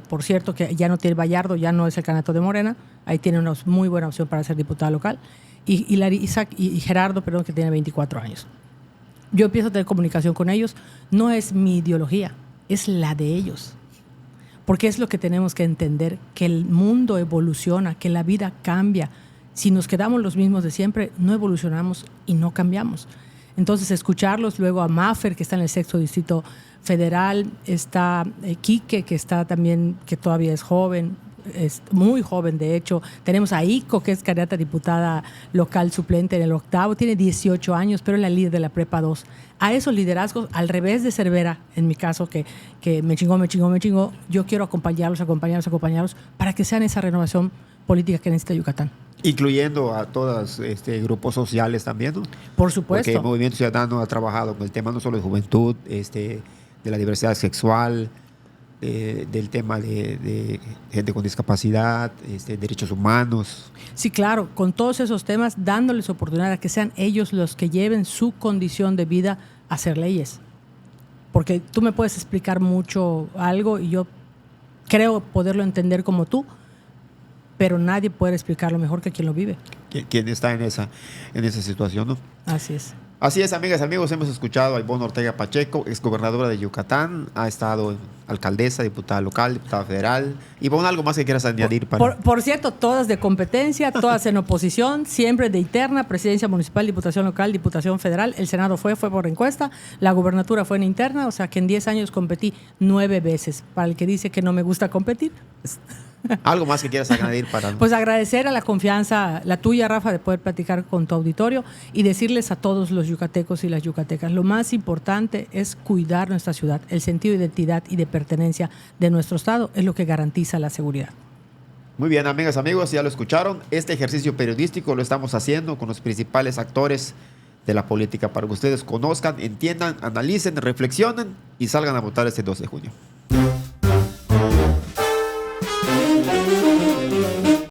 Por cierto, que ya no tiene Vallardo, ya no es el candidato de Morena. Ahí tiene una muy buena opción para ser diputada local. Y Larisa y Gerardo, perdón, que tiene 24 años. Yo empiezo a tener comunicación con ellos. No es mi ideología, es la de ellos. Porque es lo que tenemos que entender, que el mundo evoluciona, que la vida cambia. Si nos quedamos los mismos de siempre, no evolucionamos y no cambiamos. Entonces, escucharlos, luego a Maffer, que está en el 6º Distrito Federal, está Quique, que está también, que todavía es joven, es muy joven, de hecho. Tenemos a Ico, que es candidata a diputada local suplente en el 8º, tiene 18 años, pero es la líder de la Prepa 2. A esos liderazgos, al revés de Cervera, en mi caso, que me chingó, yo quiero acompañarlos para que sean esa renovación política que necesita Yucatán. Incluyendo a todos grupos sociales también, ¿no? Por supuesto. Porque el Movimiento Ciudadano ha trabajado con el tema no solo de juventud, de la diversidad sexual, del tema de gente con discapacidad, derechos humanos. Sí, claro, con todos esos temas, dándoles oportunidad a que sean ellos los que lleven su condición de vida a hacer leyes. Porque tú me puedes explicar mucho algo y yo creo poderlo entender como tú, pero nadie puede explicarlo mejor que quien lo vive. Quien está en esa situación, ¿no? Así es. Así es, amigas, amigos, hemos escuchado a Ivonne Ortega Pacheco, exgobernadora de Yucatán, ha estado alcaldesa, diputada local, diputada federal. Ivonne, ¿algo más que quieras añadir? Por cierto, todas de competencia, todas en oposición, siempre de interna, presidencia municipal, diputación local, diputación federal, el Senado fue por encuesta, la gubernatura fue en interna, o sea que en 10 años competí 9 veces. Para el que dice que no me gusta competir, pues... ¿Algo más que quieras añadir para...? Pues agradecer a la confianza, la tuya, Rafa, de poder platicar con tu auditorio y decirles a todos los yucatecos y las yucatecas, lo más importante es cuidar nuestra ciudad. El sentido de identidad y de pertenencia de nuestro estado es lo que garantiza la seguridad. Muy bien, amigas, amigos, ya lo escucharon. Este ejercicio periodístico lo estamos haciendo con los principales actores de la política para que ustedes conozcan, entiendan, analicen, reflexionen y salgan a votar este 2 de junio.